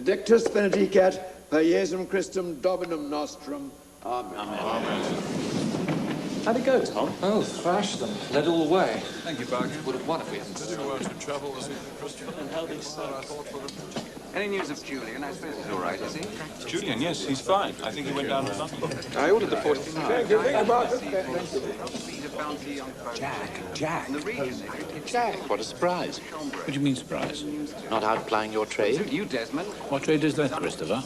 Benedictus benedicat per Iesum Christum Dominum nostrum. Amen. Amen. How'd it go, Tom? Oh, thrashed them. Led all the way. Thank you, Barker. Would have won if we hadn't. Said you weren't in trouble, was he, Christian? And how they suck. Any news of Julian? I suppose he's all right, is he? Julian, yes, he's fine. I think he went down to London. I ordered the 45. Jack. Jack, what a surprise. What do you mean, surprise? Not outplying your trade? You, Desmond. What trade is that, Christopher?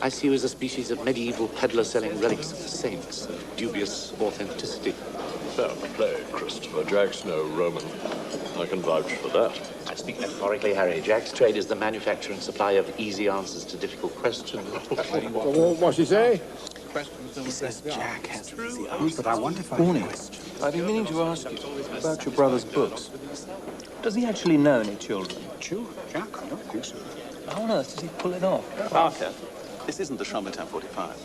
I see you as a species of medieval peddler selling relics of the saints, of dubious authenticity. Fair play, Christopher. Jack's no Roman. I can vouch for that. I speak metaphorically, Harry. Jack's trade is the manufacture and supply of easy answers to difficult questions. What's he say? He says Jack has the answer, but I wonder if I Morning. I've been meaning to ask you about your brother's books. Does he actually know any children? Children? Jack? I don't think so. How on earth does he pull it off? Parker, this isn't the Chambertin 45.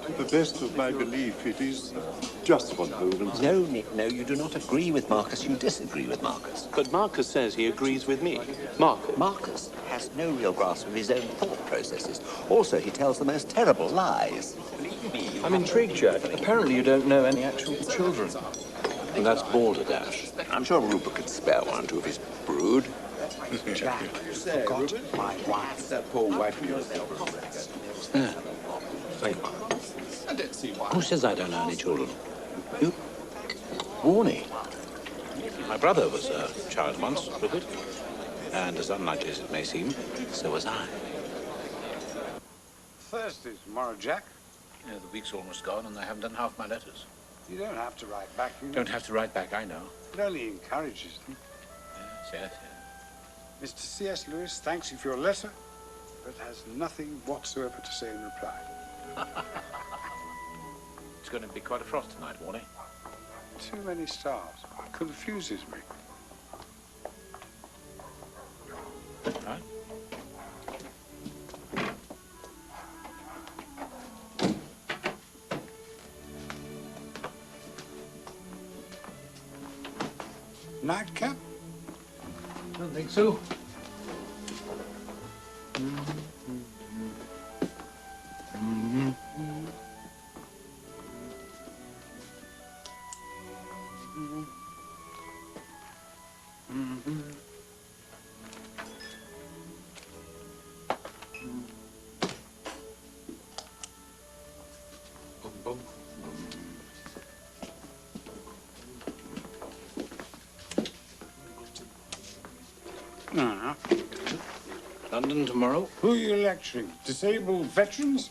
To the best of my belief, it is just one Holden's. No, Nick, no, you do not agree with Marcus. You disagree with Marcus. But Marcus says he agrees with me. Marcus has no real grasp of his own thought processes. Also, he tells the most terrible lies. Believe me. I'm intrigued, Jack. Apparently you don't know any actual children. And that's balderdash. I'm sure Rupert could spare one or two of his brood. Jack forgot my wife. That poor wife of yours. Thank you. I don't see why. Who says I don't know any children? You? Warnie. My brother was a child once, Rupert. And as unlikely as it may seem, so was I. Thursday tomorrow, Jack. You know, the week's almost gone and I haven't done half my letters. You don't have to write back. You Don't have to write back, I know. It only encourages them. Yes. Mr. C.S. Lewis thanks you for your letter, but has nothing whatsoever to say in reply. It's going to be quite a frost tonight, Warnie. Too many stars. Confuses me. Right? Nightcap? Don't think so. London tomorrow? Who are you lecturing? Disabled veterans?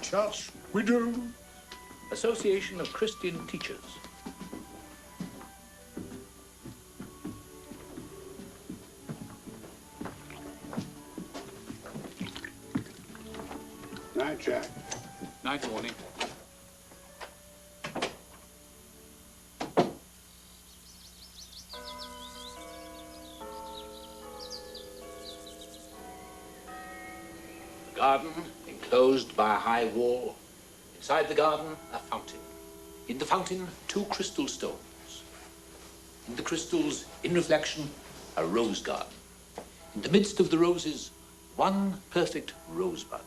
Church widow? Association of Christian Teachers. Night, Jack. Night, Warnie. Garden, enclosed by a high wall. Inside the garden, a fountain. In the fountain, 2 crystal stones. In the crystals, in reflection, a rose garden. In the midst of the roses, 1 perfect rosebud.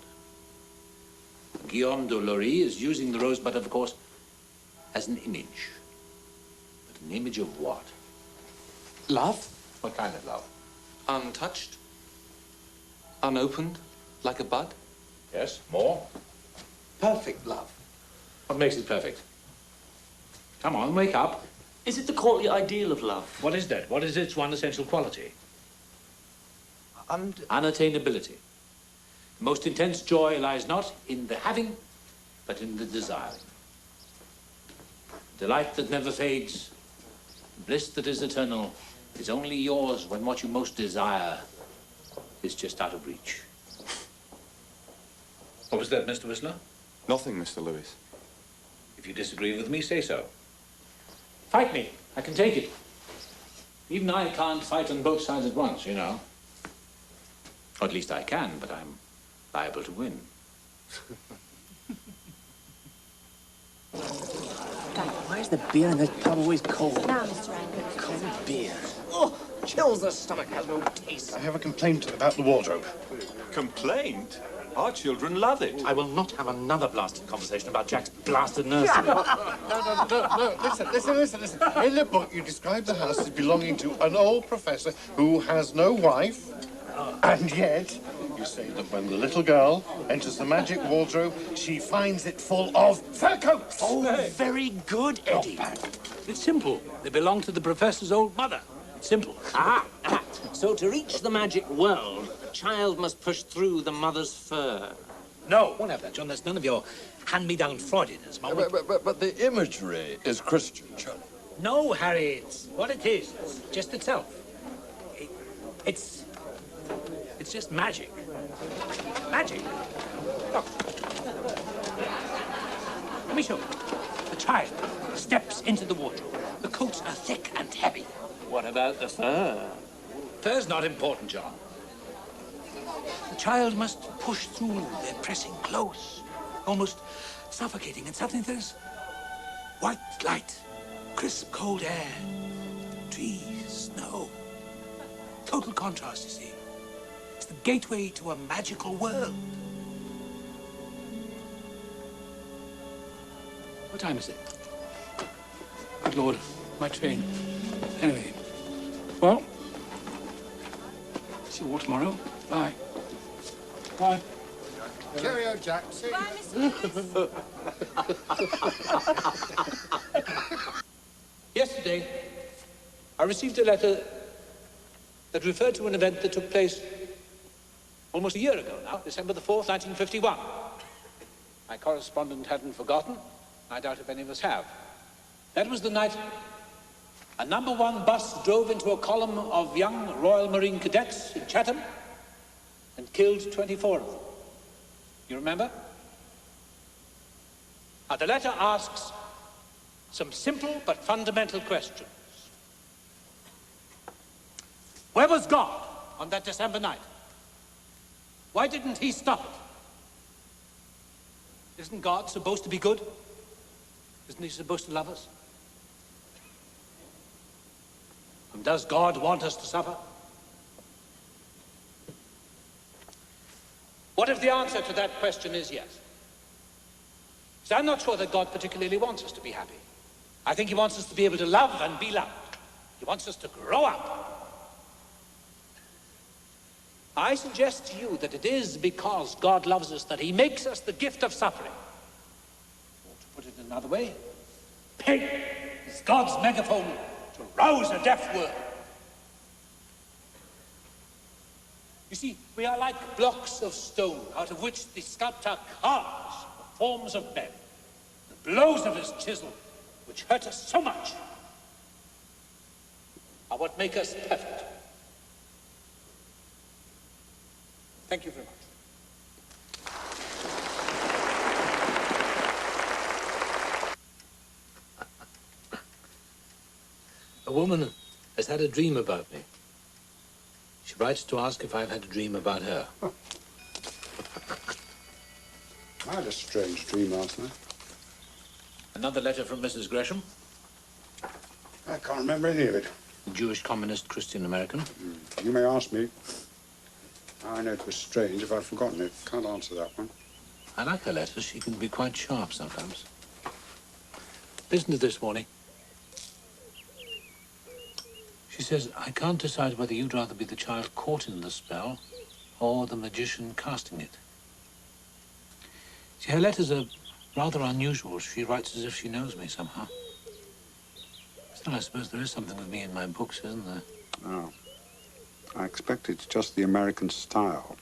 Guillaume de Lory is using the rosebud, of course, as an image. But an image of what? Love? What kind of love? Untouched? Unopened? Like a bud? Yes, more? Perfect love. What makes it perfect? Come on, wake up. Is it the courtly ideal of love? What is that? What is its one essential quality? Unattainability. The most intense joy lies not in the having, but in the desiring. Delight that never fades, bliss that is eternal, is only yours when what you most desire is just out of reach. What was that, Mr. Whistler? Nothing, Mr. Lewis. If you disagree with me, say so. Fight me. I can take it. Even I can't fight on both sides at once, you know. Or at least I can, but I'm liable to win. Dad, why is the beer in this pub always cold? Now, Mr. Angus. Cold beer. Oh, chills the stomach, has no taste. I have a complaint about the wardrobe. Complaint? Our children love it. I will not have another blasted conversation about Jack's blasted nursery. No. Listen. In the book, you describe the house as belonging to an old professor who has no wife, and yet you say that when the little girl enters the magic wardrobe, she finds it full of fur coats. Oh, very good, Eddie. It's simple. They belong to the professor's old mother. It's simple. So to reach the magic world, a child must push through the mother's fur. No, won't have that, John. That's none of your hand-me-down Freudianism. But the imagery is Christian, Charlie. No, Harry, it's what it is. It's just itself. It's just magic. Magic. Look. Let me show you. The child steps into the wardrobe. The coats are thick and heavy. What about the fur? Fur's not important, John. The child must push through. They're pressing close, almost suffocating, and suddenly there's white light, crisp, cold air, trees, snow. Total contrast, you see. It's the gateway to a magical world. What time is it? Good Lord, my train. Anyway, well, see you all tomorrow. Bye. Bye. Cheerio, Jack. Bye, Mr. Lewis. Yesterday, I received a letter that referred to an event that took place almost a year ago now, December the 4th, 1951. My correspondent hadn't forgotten. I doubt if any of us have. That was the night a number 1 bus drove into a column of young Royal Marine cadets in Chatham and killed 24 of them. You remember? Now, the letter asks some simple but fundamental questions. Where was God on that December night? Why didn't he stop it? Isn't God supposed to be good? Isn't he supposed to love us? And does God want us to suffer? What if the answer to that question is yes? So I'm not sure that God particularly wants us to be happy. I think he wants us to be able to love and be loved. He wants us to grow up. I suggest to you that it is because God loves us that he makes us the gift of suffering. Or to put it another way, pain is God's megaphone to rouse a deaf world. You see, we are like blocks of stone out of which the sculptor carves the forms of men. The blows of his chisel, which hurt us so much, are what make us perfect. Thank you very much. A woman has had a dream about me. She writes to ask if I've had a dream about her. I had a strange dream last night. Another letter from Mrs. Gresham. I can't remember any of it. The Jewish communist Christian American. You may ask me. I know it was strange if I'd forgotten it. Can't answer that one. I like her letters. She can be quite sharp sometimes. Listen to this warning. She says, I can't decide whether you'd rather be the child caught in the spell or the magician casting it. See, her letters are rather unusual. She writes as if she knows me somehow. Still, I suppose there is something with me in my books, isn't there? No. I expect it's just the American style.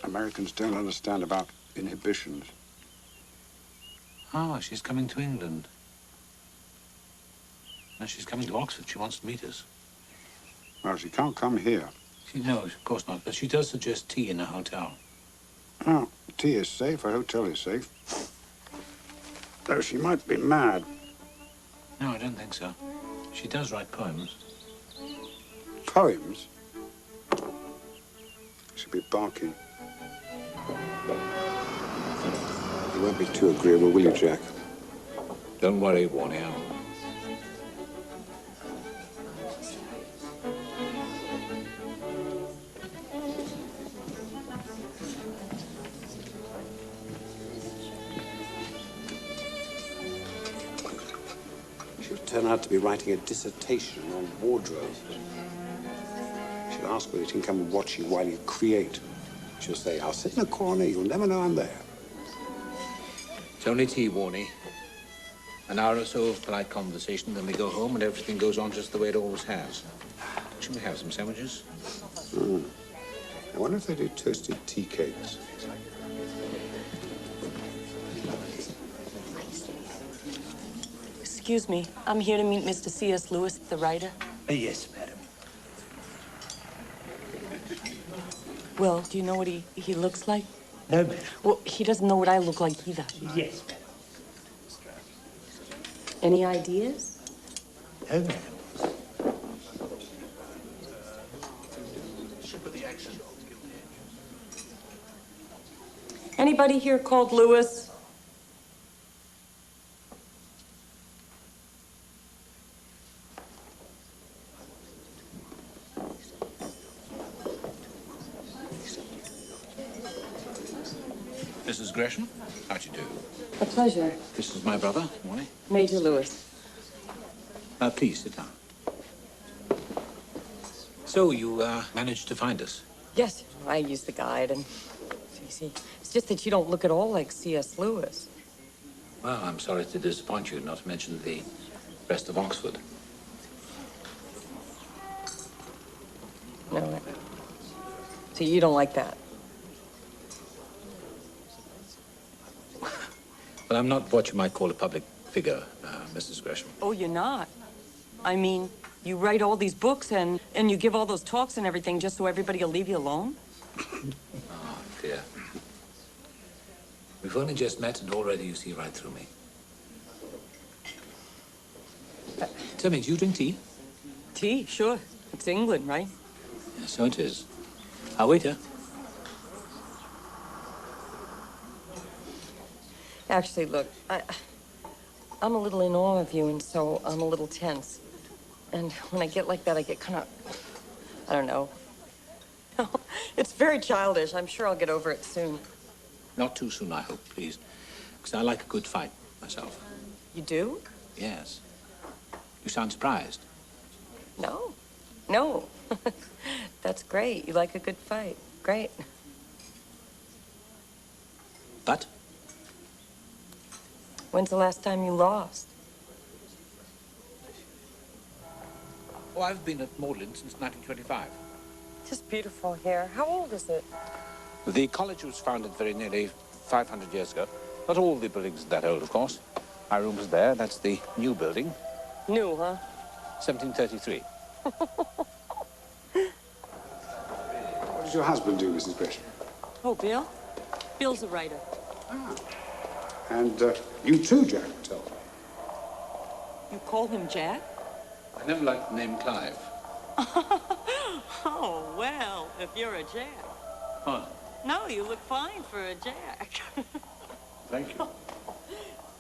Americans don't understand about inhibitions. Ah, she's coming to England. No, she's coming to Oxford. She wants to meet us. Well, she can't come here. No, of course not. But she does suggest tea in a hotel. Oh, tea is safe. A hotel is safe. Though she might be mad. No, I don't think so. She does write poems. Poems? She'll be barking. You won't be too agreeable, will you, Jack? Don't worry, Warnie. She'll turn out to be writing a dissertation on wardrobe. She'll ask whether she can come and watch you while you create. She'll say, I'll sit in a corner, you'll never know I'm there. It's only tea, Warnie. An hour or so of polite conversation, then we go home and everything goes on just the way it always has. Should we have some sandwiches? I wonder if they do toasted tea cakes. Excuse me, I'm here to meet Mr. C.S. Lewis, the writer. Yes, madam. Well, do you know what he looks like? No, madam. Well, he doesn't know what I look like either. Yes, madam. Any ideas? No, madam. Anybody here called Lewis? Mrs. Gresham, how do you do? A pleasure. This is my brother, Warnie. Major Lewis. Please, sit down. So, you managed to find us? Yes, I used the guide, and see, it's just that you don't look at all like C.S. Lewis. Well, I'm sorry to disappoint you, not to mention the rest of Oxford. No, so you don't like that? Well, I'm not what you might call a public figure, Mrs. Gresham. Oh, you're not? I mean, you write all these books and you give all those talks and everything just so everybody will leave you alone? Oh, dear. We've only just met and already you see right through me. Tell me, do you drink tea? Tea, sure. It's England, right? Yeah, so it is. Waiter. Actually, look, I'm a little in awe of you, and so I'm a little tense. And when I get like that, I get kind of, I don't know. It's very childish. I'm sure I'll get over it soon. Not too soon, I hope, please. Because I like a good fight myself. You do? Yes. You sound surprised. No. No. That's great. You like a good fight. Great. But? When's the last time you lost? Oh, I've been at Magdalen since 1925. Just beautiful here. How old is it? The college was founded very nearly 500 years ago. Not all the buildings are that old, of course. My room is there. That's the new building. New, huh? 1733. What does your husband do, Mrs. Gresham? Oh, Bill? Bill's a writer. Ah. And you too, Jack, tell me. You call him Jack? I never liked the name Clive. Oh, well, if you're a Jack. What? No, you look fine for a Jack. Thank you.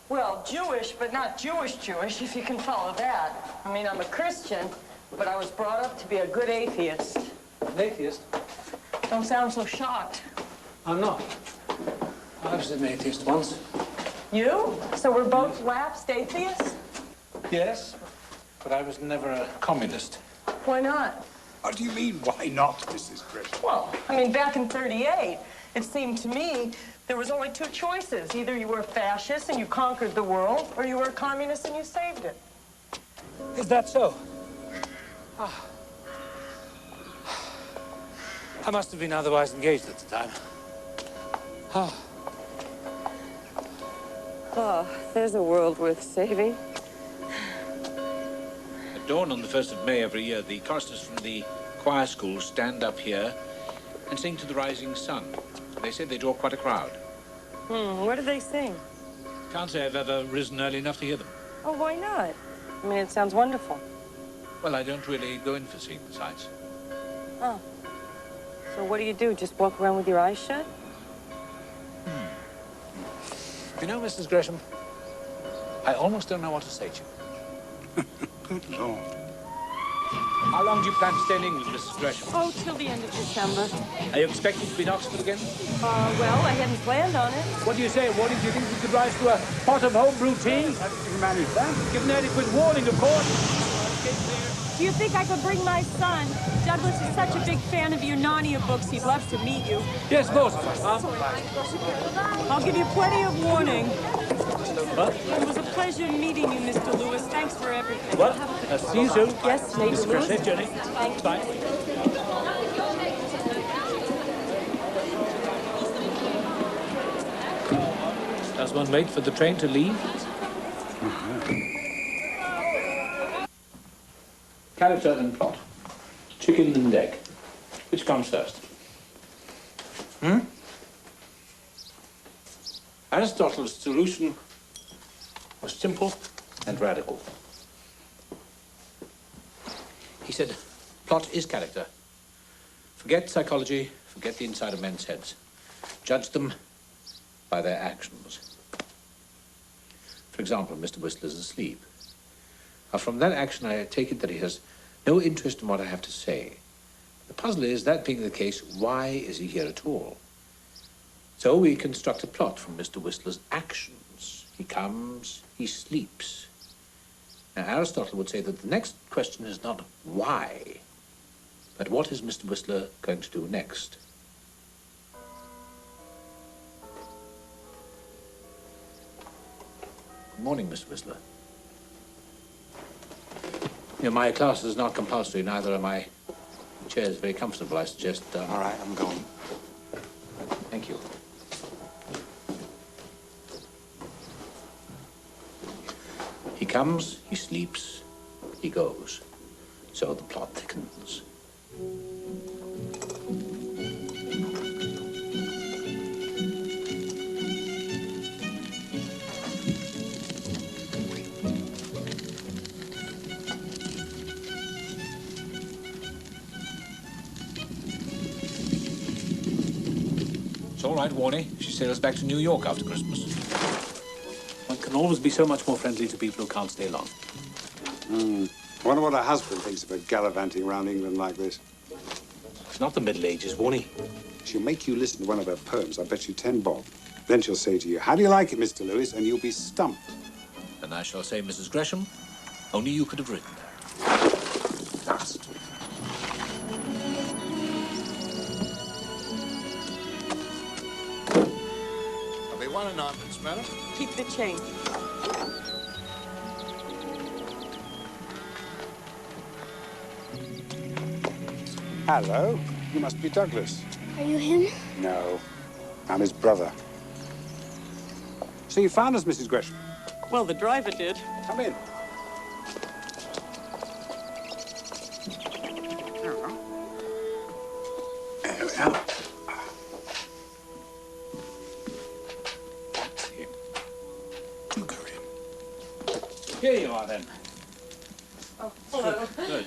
Well, Jewish, but not Jewish, if you can follow that. I mean, I'm a Christian, but I was brought up to be a good atheist. An atheist? Don't sound so shocked. I'm not. I was an atheist once. You? So we're both lapsed atheists? Yes, but I was never a communist. Why not? What do you mean, why not, Mrs. Gresham? Well, I mean, back in '38, it seemed to me there was only two choices. Either you were a fascist and you conquered the world, or you were a communist and you saved it. Is that so? Ah. I must have been otherwise engaged at the time. Ah. Oh, there's a world worth saving. At dawn on the 1st of May every year, the choristers from the choir school stand up here and sing to the rising sun. They say they draw quite a crowd. What do they sing? Can't say I've ever risen early enough to hear them. Oh, why not? I mean, it sounds wonderful. Well, I don't really go in for seeing the sights. Oh. So what do? Just walk around with your eyes shut? You know, Mrs. Gresham, I almost don't know what to say to you. Good Lord. How long do you plan to stay in England, Mrs. Gresham? Oh, till the end of December. Are you expecting to be in Oxford again? Well, I hadn't planned on it. What do you say, Warning? Do you think you could rise to a pot of home-brew tea? How did you manage that? Give an adequate warning, of course. Do you think I could bring my son? Douglas is such a big fan of your Narnia books, he'd love to meet you. Yes, of course. I'll give you plenty of warning. What? It was a pleasure meeting you, Mr. Lewis. Thanks for everything. Well, see you soon. Yes, Major Mrs. Lewis. Gresham, Jenny. Thank you. Bye. Does one wait for the train to leave? Character and plot. Chicken and egg. Which comes first? Aristotle's solution was simple and radical. He said, plot is character. Forget psychology, forget the inside of men's heads. Judge them by their actions. For example, Mr. Whistler's asleep. Now, from that action, I take it that he has no interest in what I have to say. The puzzle is, that being the case, why is he here at all? So we construct a plot from Mr. Whistler's actions. He comes, he sleeps. Now, Aristotle would say that the next question is not why, but what is Mr. Whistler going to do next? Good morning, Mr. Whistler. You know, my class is not compulsory, neither are my chairs very comfortable, I suggest. All right, I'm going. Thank you. He comes, he sleeps, he goes. So the plot thickens. It's all right, Warnie. She sails back to New York after Christmas. One can always be so much more friendly to people who can't stay long. I wonder what her husband thinks of her gallivanting around England like this. It's not the Middle Ages, Warnie. She'll make you listen to one of her poems. I bet you 10 bob. Then she'll say to you, how do you like it, Mr. Lewis? And you'll be stumped. And I shall say, Mrs. Gresham, only you could have written that. Dust. There'll be one and ninepence, madam. Keep the change. Hello. You must be Douglas. Are you him? No. I'm his brother. So you found us, Mrs. Gresham? Well, the driver did. Come in. There we are. That's him. Do go in. Here you are, then. Oh, hello. Good.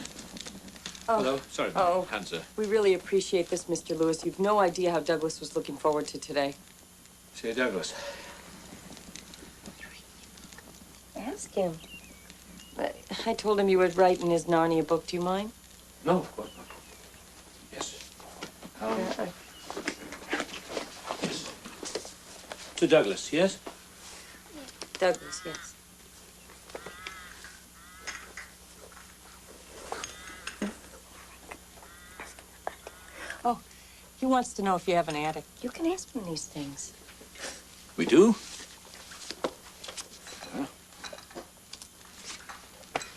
Oh. Hello. Sorry, Oh. Hansa. We really appreciate this, Mr. Lewis. You've no idea how Douglas was looking forward to today. Say, Douglas. Ask him. I told him you would write in his Narnia book. Do you mind? No, of course not. Yes. Yes. To Douglas, yes? Douglas, yes. Oh, he wants to know if you have an attic. You can ask him these things. We do?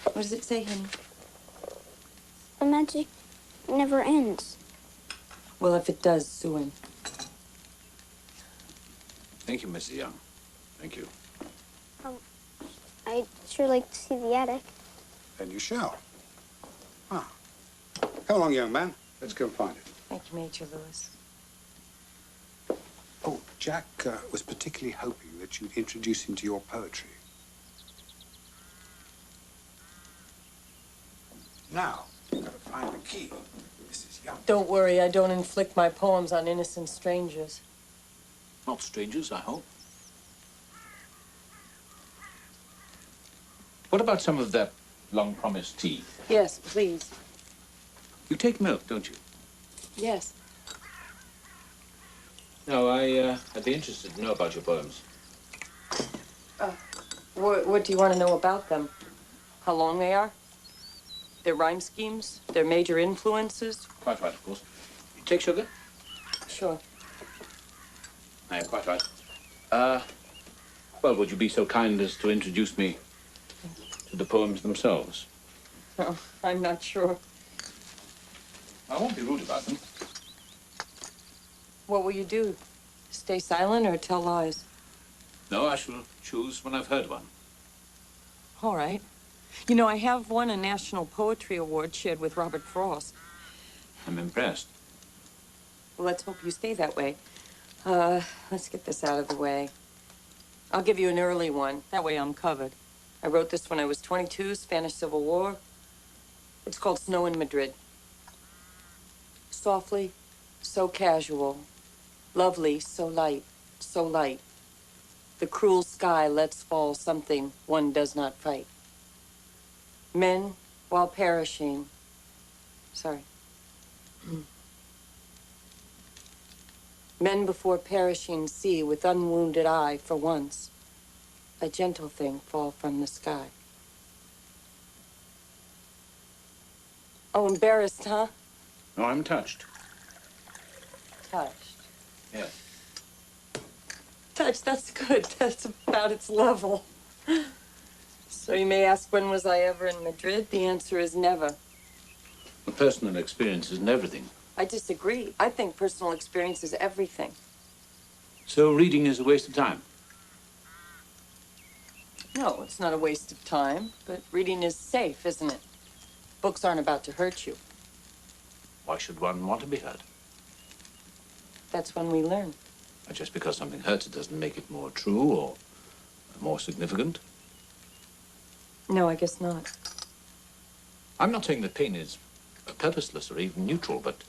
What does it say, honey? The magic never ends. Well, if it does, sue him. Thank you, Mrs. Young. Thank you. I'd sure like to see the attic. Then you shall. Ah. Come along, young man. Let's go and find it. Thank you, Major Lewis. Oh, Jack was particularly hoping that you'd introduce him to your poetry. Now, you've got to find the key, Mrs. Young. Don't worry, I don't inflict my poems on innocent strangers. Not strangers, I hope. What about some of that long-promised tea? Yes, please. You take milk, don't you? Yes. No, I'd be interested to know about your poems. What do you want to know about them? How long they are? Their rhyme schemes? Their major influences? Quite right, of course. You take sugar? Sure. No, you're quite right. Well, would you be so kind as to introduce me to the poems themselves? Oh, I'm not sure. I won't be rude about them. What will you do? Stay silent or tell lies? No, I shall choose when I've heard one. All right. You know, I have won a National Poetry Award shared with Robert Frost. I'm impressed. Well, let's hope you stay that way. Let's get this out of the way. I'll give you an early one. That way I'm covered. I wrote this when I was 22, Spanish Civil War. It's called Snow in Madrid. Softly, so casual. Lovely, so light, so light. The cruel sky lets fall something one does not fight. Men, while perishing. Sorry. Men before perishing see with unwounded eye for once a gentle thing fall from the sky. Oh, embarrassed, huh? No, I'm touched. Touched. Yes. Touched, that's good. That's about its level. So you may ask, when was I ever in Madrid? The answer is never. A personal experience isn't everything. I disagree. I think personal experience is everything. So reading is a waste of time. No, it's not a waste of time, but reading is safe, isn't it? Books aren't about to hurt you. Why should one want to be hurt? That's when we learn. Just because something hurts, it doesn't make it more true or more significant. No, I guess not. I'm not saying that pain is purposeless or even neutral, but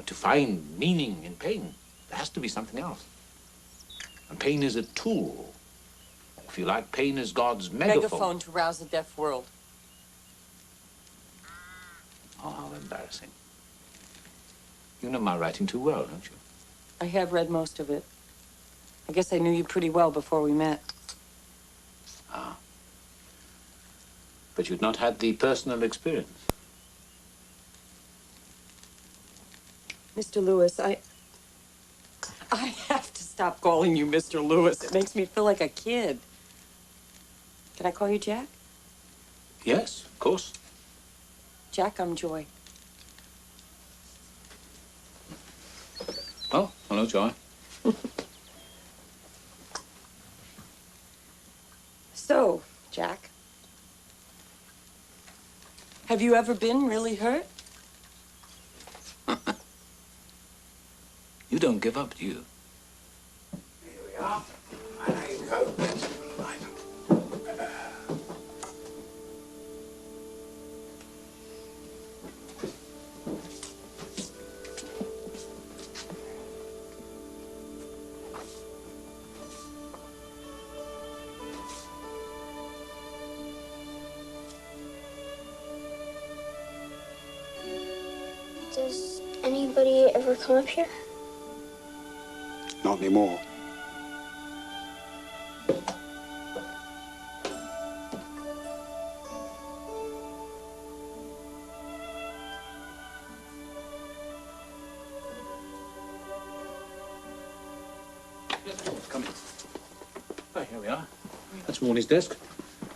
to find meaning in pain, there has to be something else. And pain is a tool. If you like, pain is God's megaphone. Megaphone to rouse a deaf world. Oh, how embarrassing. You know my writing too well, don't you? I have read most of it. I guess I knew you pretty well before we met. Ah. But you'd not had the personal experience. Mr. Lewis, I have to stop calling you Mr. Lewis. It makes me feel like a kid. Can I call you Jack? Yes, of course. Jack, I'm Joy. Oh, hello, Joy. So, Jack, have you ever been really hurt? You don't give up, do you? Here we are. And there you go. Does anybody ever come up here? Not anymore. Come in. Oh, here we are. That's Warney's desk.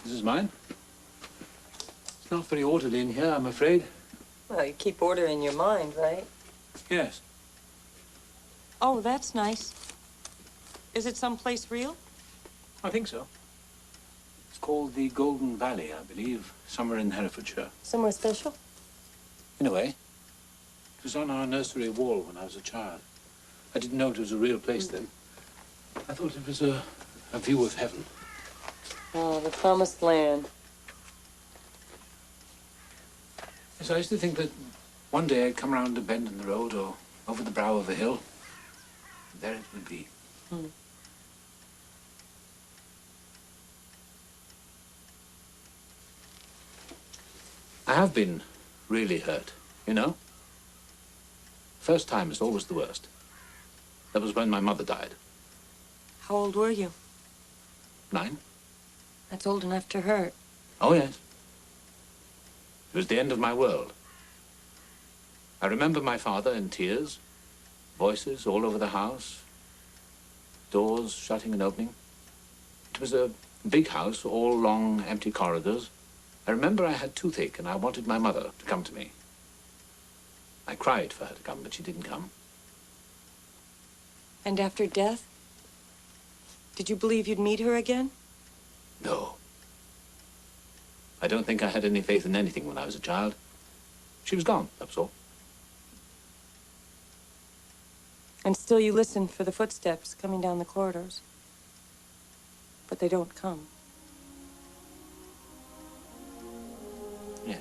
This is mine. It's not very orderly in here, I'm afraid. Well, you keep order in your mind, right? Yes. Oh, that's nice. Is it someplace real? I think so. It's called the Golden Valley, I believe, somewhere in Herefordshire. Somewhere special? In a way. It was on our nursery wall when I was a child. I didn't know it was a real place then. I thought it was a view of heaven. Oh, the promised land. Yes, I used to think that one day I'd come round a bend in the road or over the brow of a hill. And there it would be. I have been really hurt, you know? First time is always the worst. That was when my mother died. How old were you? 9? That's old enough to hurt. Oh, yes. It was the end of my world. I remember my father in tears, voices all over the house, doors shutting and opening. It was a big house, all long, empty corridors. I remember I had toothache and I wanted my mother to come to me. I cried for her to come, but she didn't come. And after death? Did you believe you'd meet her again? No. I don't think I had any faith in anything when I was a child. She was gone, that was all. And still you listen for the footsteps coming down the corridors. But they don't come. Yes.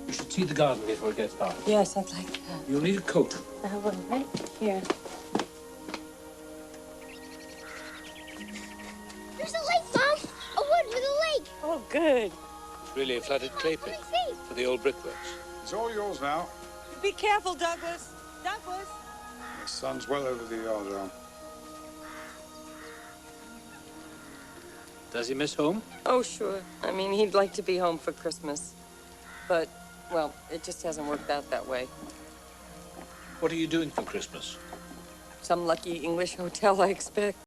You should see the garden before it gets dark. Yes, I'd like that. You'll need a coat. I have one right here. There's a lake, Mom! A wood with a lake! Oh, good. It's really a flooded clay pit for the old brickworks. It's all yours now. Be careful, Douglas. Douglas! The sun's well over the yard. Does he miss home? Oh, sure. I mean, he'd like to be home for Christmas. But, well, it just hasn't worked out that way. What are you doing for Christmas? Some lucky English hotel, I expect.